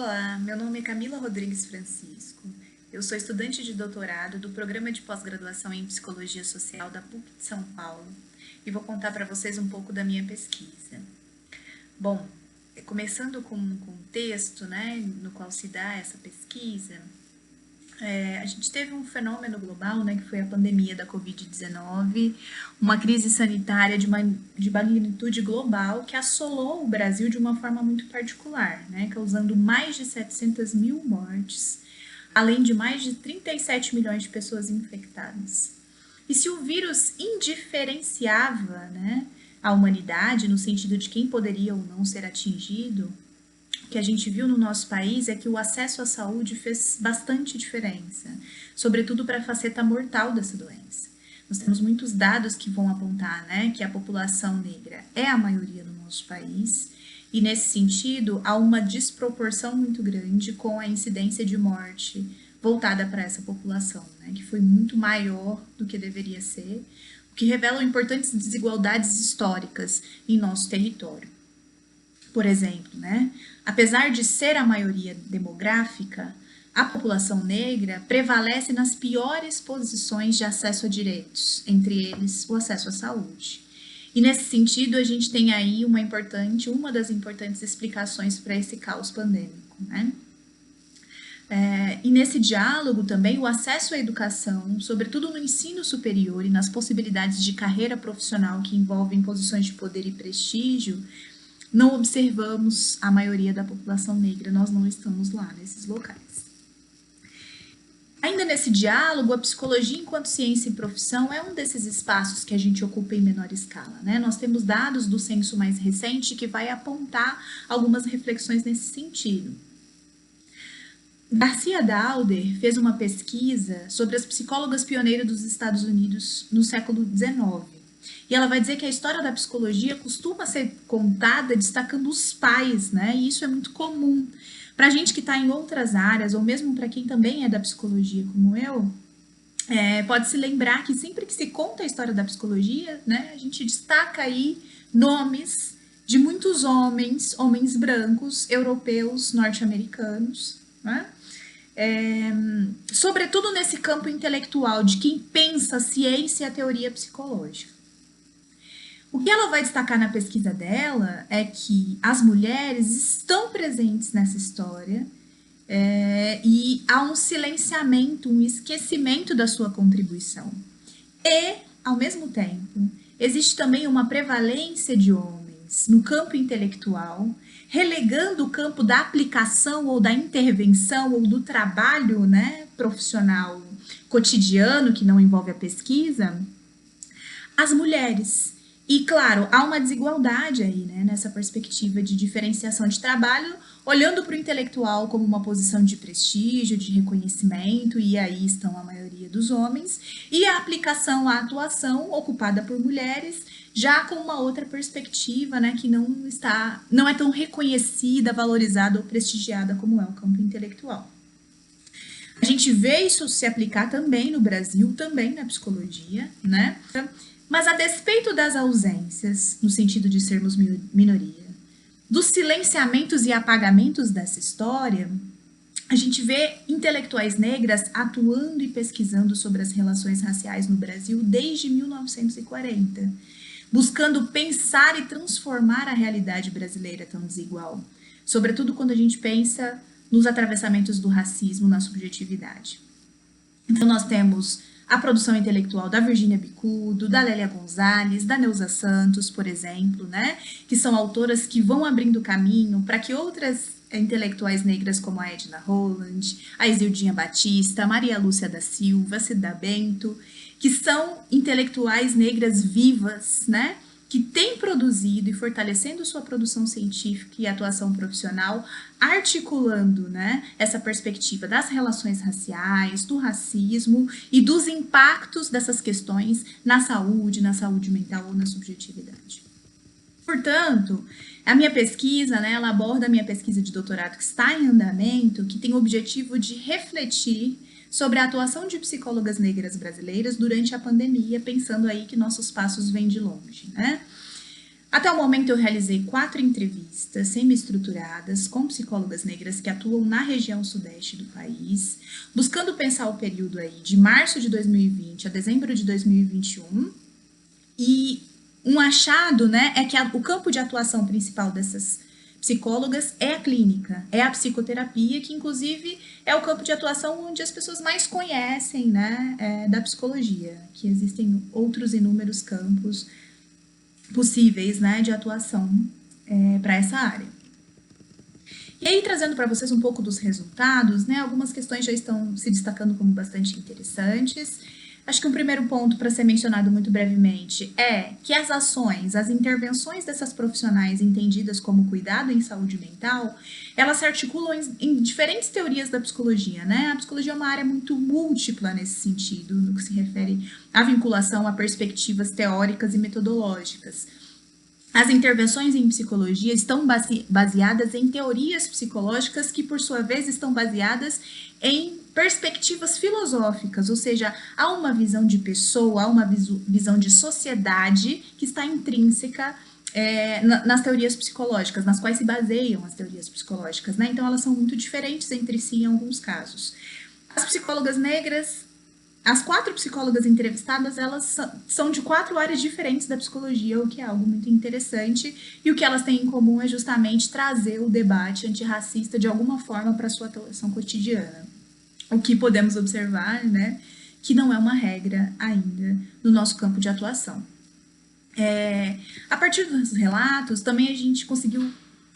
Olá, meu nome é Camila Rodrigues Francisco. Eu sou estudante de doutorado do Programa de Pós-Graduação em Psicologia Social da PUC de São Paulo e vou contar para vocês um pouco da minha pesquisa. Bom, começando com um contexto, no qual se dá essa pesquisa, a gente teve um fenômeno global, que foi a pandemia da Covid-19, uma crise sanitária de magnitude global que assolou o Brasil de uma forma muito particular, causando mais de 700 mil mortes, além de mais de 37 milhões de pessoas infectadas. E se o vírus indiferenciava, a humanidade, no sentido de quem poderia ou não ser atingido, que a gente viu no nosso país é que o acesso à saúde fez bastante diferença, sobretudo para a faceta mortal dessa doença. Nós temos muitos dados que vão apontar, que a população negra é a maioria no nosso país, e nesse sentido há uma desproporção muito grande com a incidência de morte voltada para essa população, que foi muito maior do que deveria ser, o que revela importantes desigualdades históricas em nosso território. Por exemplo, apesar de ser a maioria demográfica, a população negra prevalece nas piores posições de acesso a direitos, entre eles o acesso à saúde. E nesse sentido, a gente tem aí uma das importantes explicações para esse caos pandêmico. E nesse diálogo também, o acesso à educação, sobretudo no ensino superior e nas possibilidades de carreira profissional que envolvem posições de poder e prestígio, não observamos a maioria da população negra, nós não estamos lá nesses locais. Ainda nesse diálogo, a psicologia enquanto ciência e profissão é um desses espaços que a gente ocupa em menor escala. Nós temos dados do censo mais recente que vai apontar algumas reflexões nesse sentido. Garcia Dauder fez uma pesquisa sobre as psicólogas pioneiras dos Estados Unidos no século XIX. E ela vai dizer que a história da psicologia costuma ser contada destacando os pais, e isso é muito comum. Para a gente que está em outras áreas, ou mesmo para quem também é da psicologia, como eu, pode se lembrar que sempre que se conta a história da psicologia, a gente destaca aí nomes de muitos homens brancos, europeus, norte-americanos, sobretudo nesse campo intelectual de quem pensa a ciência e a teoria psicológica. O que ela vai destacar na pesquisa dela é que as mulheres estão presentes nessa história e há um silenciamento, um esquecimento da sua contribuição. E, ao mesmo tempo, existe também uma prevalência de homens no campo intelectual, relegando o campo da aplicação ou da intervenção ou do trabalho profissional cotidiano, que não envolve a pesquisa, às mulheres. E, claro, há uma desigualdade aí, nessa perspectiva de diferenciação de trabalho, olhando para o intelectual como uma posição de prestígio, de reconhecimento, e aí estão a maioria dos homens, e a aplicação, a atuação ocupada por mulheres, já com uma outra perspectiva, que não é tão reconhecida, valorizada ou prestigiada como é o campo intelectual. A gente vê isso se aplicar também no Brasil, também na psicologia, Mas a despeito das ausências, no sentido de sermos minoria, dos silenciamentos e apagamentos dessa história, a gente vê intelectuais negras atuando e pesquisando sobre as relações raciais no Brasil desde 1940, buscando pensar e transformar a realidade brasileira tão desigual, sobretudo quando a gente pensa nos atravessamentos do racismo na subjetividade. Então nós temos a produção intelectual da Virginia Bicudo, da Lélia Gonzalez, da Neuza Santos, por exemplo, que são autoras que vão abrindo caminho para que outras intelectuais negras como a Edna Holland, a Isildinha Batista, a Maria Lúcia da Silva, Cida Bento, que são intelectuais negras vivas, que têm produzido e fortalecendo sua produção científica e atuação profissional, articulando essa perspectiva das relações raciais, do racismo e dos impactos dessas questões na saúde mental ou na subjetividade. Portanto, a minha pesquisa, ela aborda a minha pesquisa de doutorado que está em andamento, que tem o objetivo de refletir sobre a atuação de psicólogas negras brasileiras durante a pandemia, pensando aí que nossos passos vêm de longe, Até o momento, eu realizei 4 entrevistas semi-estruturadas com psicólogas negras que atuam na região sudeste do país, buscando pensar o período aí de março de 2020 a dezembro de 2021. E um achado, né, é que o campo de atuação principal dessas psicólogas é a clínica, é a psicoterapia, que inclusive é o campo de atuação onde as pessoas mais conhecem, né, da psicologia, que existem outros inúmeros campos possíveis, né, de atuação para essa área. E aí, trazendo para vocês um pouco dos resultados, né, algumas questões já estão se destacando como bastante interessantes. Acho que um primeiro ponto para ser mencionado muito brevemente é que as ações, as intervenções dessas profissionais entendidas como cuidado em saúde mental, elas se articulam em diferentes teorias da psicologia, né? A psicologia é uma área muito múltipla nesse sentido, no que se refere à vinculação a perspectivas teóricas e metodológicas. As intervenções em psicologia estão baseadas em teorias psicológicas que, por sua vez, estão baseadas em perspectivas filosóficas, ou seja, há uma visão de pessoa, há uma visão de sociedade que está intrínseca nas teorias psicológicas, nas quais se baseiam as teorias psicológicas, né? Então, elas são muito diferentes entre si em alguns casos. As psicólogas negras, as 4 psicólogas entrevistadas, elas são de 4 áreas diferentes da psicologia, o que é algo muito interessante, e o que elas têm em comum é justamente trazer o debate antirracista de alguma forma para a sua atuação cotidiana. O que podemos observar, né, que não é uma regra ainda no nosso campo de atuação. A partir dos relatos, também a gente conseguiu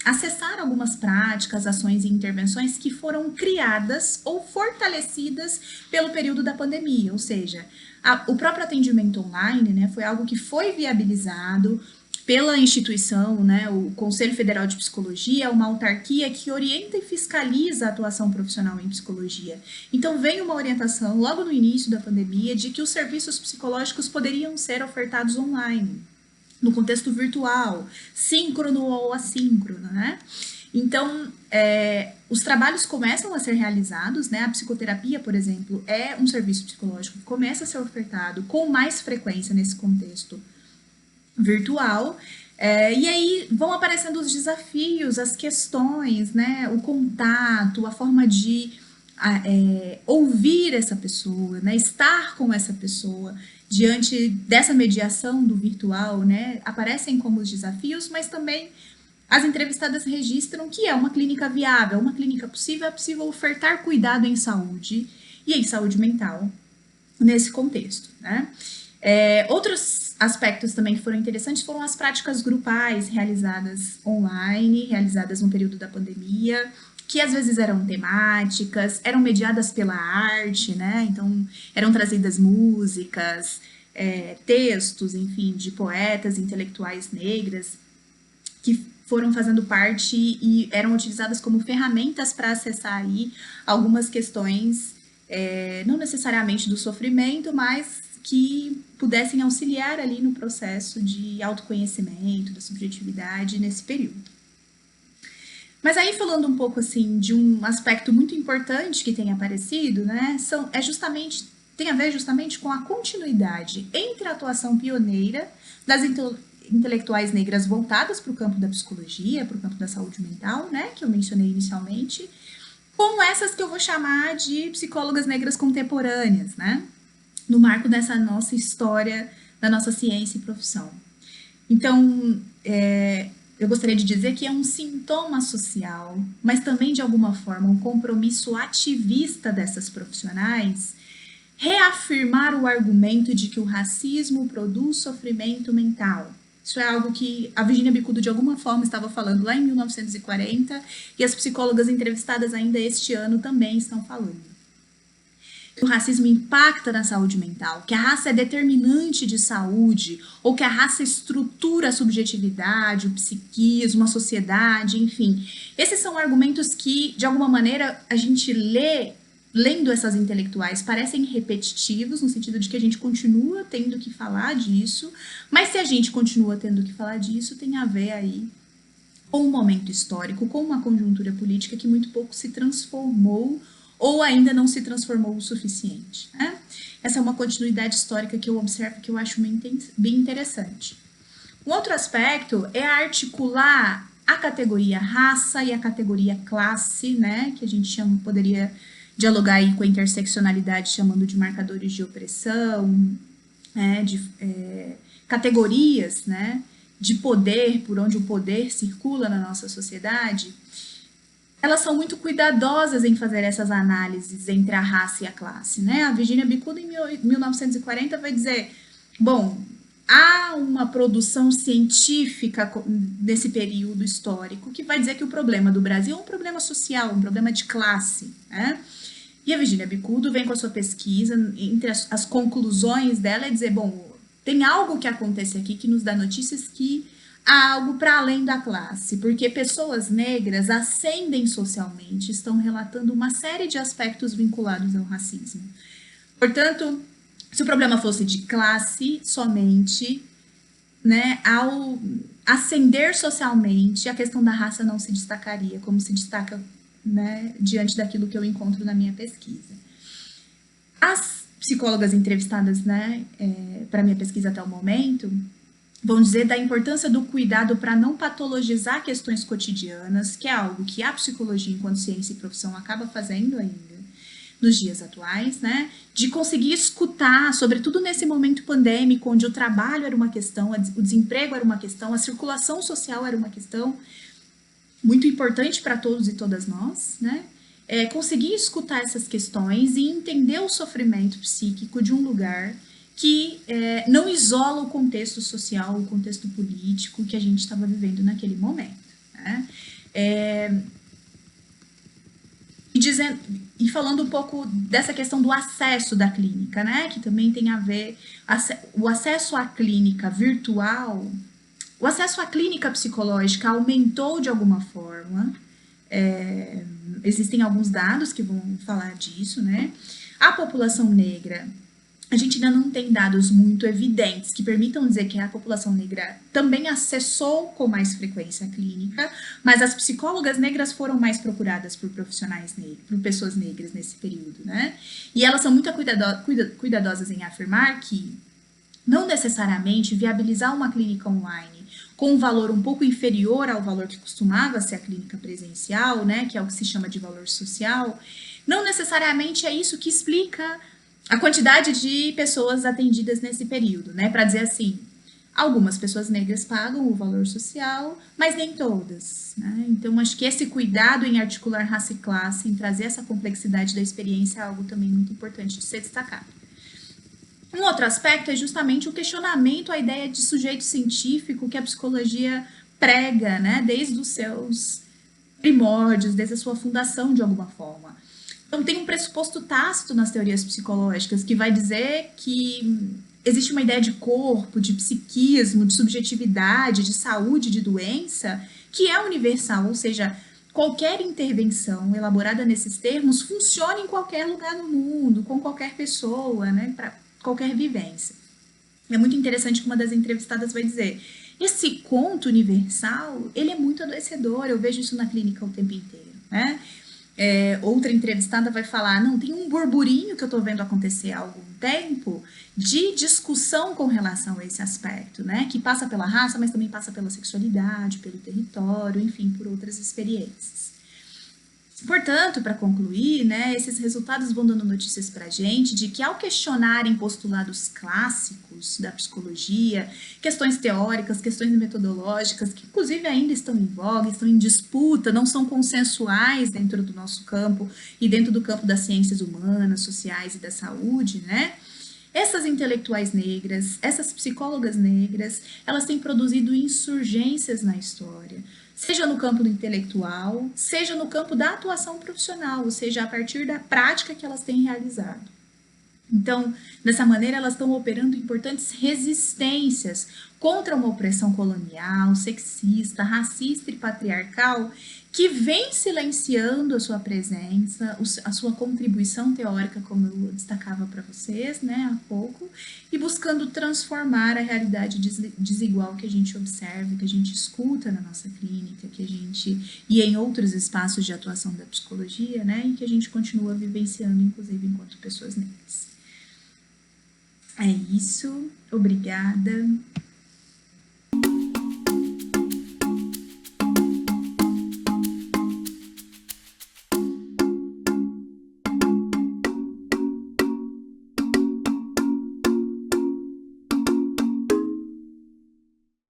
acessar algumas práticas, ações e intervenções que foram criadas ou fortalecidas pelo período da pandemia, ou seja, o próprio atendimento online, né, foi algo que foi viabilizado pela instituição, né, o Conselho Federal de Psicologia, uma autarquia que orienta e fiscaliza a atuação profissional em psicologia. Então, veio uma orientação logo no início da pandemia de que os serviços psicológicos poderiam ser ofertados online, no contexto virtual, síncrono ou assíncrono, né? Então, os trabalhos começam a ser realizados, né? A psicoterapia, por exemplo, é um serviço psicológico que começa a ser ofertado com mais frequência nesse contexto virtual, e aí vão aparecendo os desafios, as questões, né? O contato, a forma de ouvir essa pessoa, né? Estar com essa pessoa diante dessa mediação do virtual, né? Aparecem como os desafios, mas também as entrevistadas registram que é uma clínica viável, uma clínica possível, é possível ofertar cuidado em saúde e em saúde mental nesse contexto, né? Outros aspectos também que foram interessantes foram as práticas grupais realizadas online, realizadas no período da pandemia, que às vezes eram temáticas, eram mediadas pela arte, né? Então, eram trazidas músicas, textos, enfim, de poetas, intelectuais negras, que foram fazendo parte e eram utilizadas como ferramentas para acessar aí algumas questões, não necessariamente do sofrimento, mas que pudessem auxiliar ali no processo de autoconhecimento, da subjetividade nesse período. Mas aí, falando um pouco assim de um aspecto muito importante que tem aparecido, né, tem a ver justamente com a continuidade entre a atuação pioneira das intelectuais negras voltadas para o campo da psicologia, para o campo da saúde mental, né, que eu mencionei inicialmente, com essas que eu vou chamar de psicólogas negras contemporâneas, né, no marco dessa nossa história, da nossa ciência e profissão. Então, eu gostaria de dizer que é um sintoma social, mas também, de alguma forma, um compromisso ativista dessas profissionais, reafirmar o argumento de que o racismo produz sofrimento mental. Isso é algo que a Virginia Bicudo, de alguma forma, estava falando lá em 1940, e as psicólogas entrevistadas ainda este ano também estão falando. Que o racismo impacta na saúde mental, que a raça é determinante de saúde, ou que a raça estrutura a subjetividade, o psiquismo, a sociedade, enfim. Esses são argumentos que, de alguma maneira, a gente lendo essas intelectuais, parecem repetitivos, no sentido de que a gente continua tendo que falar disso, mas se a gente continua tendo que falar disso, tem a ver aí com um momento histórico, com uma conjuntura política que muito pouco se transformou ou ainda não se transformou o suficiente, né? Essa é uma continuidade histórica que eu observo, que eu acho bem interessante. Um outro aspecto é articular a categoria raça e a categoria classe, né, que a gente poderia dialogar aí com a interseccionalidade chamando de marcadores de opressão, de categorias, né, de poder, por onde o poder circula na nossa sociedade. Elas são muito cuidadosas em fazer essas análises entre a raça e a classe, né? A Virginia Bicuda, em 1940, vai dizer, bom, há uma produção científica nesse período histórico que vai dizer que o problema do Brasil é um problema social, um problema de classe, né? E a Virginia Bicudo vem com a sua pesquisa, entre as conclusões dela é dizer, bom, tem algo que acontece aqui que nos dá notícias que há algo para além da classe, porque pessoas negras ascendem socialmente, estão relatando uma série de aspectos vinculados ao racismo. Portanto, se o problema fosse de classe somente, né, ao ascender socialmente, a questão da raça não se destacaria, como se destaca, né, diante daquilo que eu encontro na minha pesquisa. As psicólogas entrevistadas, né, para minha pesquisa até o momento, vão dizer da importância do cuidado para não patologizar questões cotidianas, que é algo que a psicologia, enquanto ciência e profissão, acaba fazendo ainda nos dias atuais, né? De conseguir escutar, sobretudo nesse momento pandêmico, onde o trabalho era uma questão, o desemprego era uma questão, a circulação social era uma questão muito importante para todos e todas nós, né? Conseguir escutar essas questões e entender o sofrimento psíquico de um lugar que não isola o contexto social, o contexto político que a gente estava vivendo naquele momento, né? E falando um pouco dessa questão do acesso da clínica, né? Que também tem a ver o acesso à clínica virtual, o acesso à clínica psicológica aumentou de alguma forma. Existem alguns dados que vão falar disso, né? A população negra, a gente ainda não tem dados muito evidentes que permitam dizer que a população negra também acessou com mais frequência a clínica, mas as psicólogas negras foram mais procuradas por profissionais negros, por pessoas negras nesse período, né? E elas são muito cuidadosas em afirmar que não necessariamente viabilizar uma clínica online com um valor um pouco inferior ao valor que costumava ser a clínica presencial, né, que é o que se chama de valor social, não necessariamente é isso que explica a quantidade de pessoas atendidas nesse período, né? Para dizer assim, algumas pessoas negras pagam o valor social, mas nem todas, né? Então, acho que esse cuidado em articular raça e classe, em trazer essa complexidade da experiência, é algo também muito importante de ser destacado. Um outro aspecto é justamente o questionamento à ideia de sujeito científico que a psicologia prega, né? Desde os seus primórdios, desde a sua fundação, de alguma forma. Então, tem um pressuposto tácito nas teorias psicológicas que vai dizer que existe uma ideia de corpo, de psiquismo, de subjetividade, de saúde, de doença, que é universal, ou seja, qualquer intervenção elaborada nesses termos funciona em qualquer lugar do mundo, com qualquer pessoa, né, para qualquer vivência. É muito interessante que uma das entrevistadas vai dizer, esse conto universal, ele é muito adoecedor, eu vejo isso na clínica o tempo inteiro, né? Outra entrevistada vai falar, não, tem um burburinho que eu estou vendo acontecer há algum tempo de discussão com relação a esse aspecto, né? Que passa pela raça, mas também passa pela sexualidade, pelo território, enfim, por outras experiências. Portanto, para concluir, né, esses resultados vão dando notícias para a gente de que ao questionarem postulados clássicos da psicologia, questões teóricas, questões metodológicas, que inclusive ainda estão em voga, estão em disputa, não são consensuais dentro do nosso campo e dentro do campo das ciências humanas, sociais e da saúde, né? Essas intelectuais negras, essas psicólogas negras, elas têm produzido insurgências na história, seja no campo do intelectual, seja no campo da atuação profissional, ou seja, a partir da prática que elas têm realizado. Então, dessa maneira, elas estão operando importantes resistências contra uma opressão colonial, sexista, racista e patriarcal que vem silenciando a sua presença, a sua contribuição teórica, como eu destacava para vocês, né, há pouco, e buscando transformar a realidade desigual que a gente observa, que a gente escuta na nossa clínica, que a gente e em outros espaços de atuação da psicologia, né, e que a gente continua vivenciando, inclusive enquanto pessoas negras. É isso, obrigada.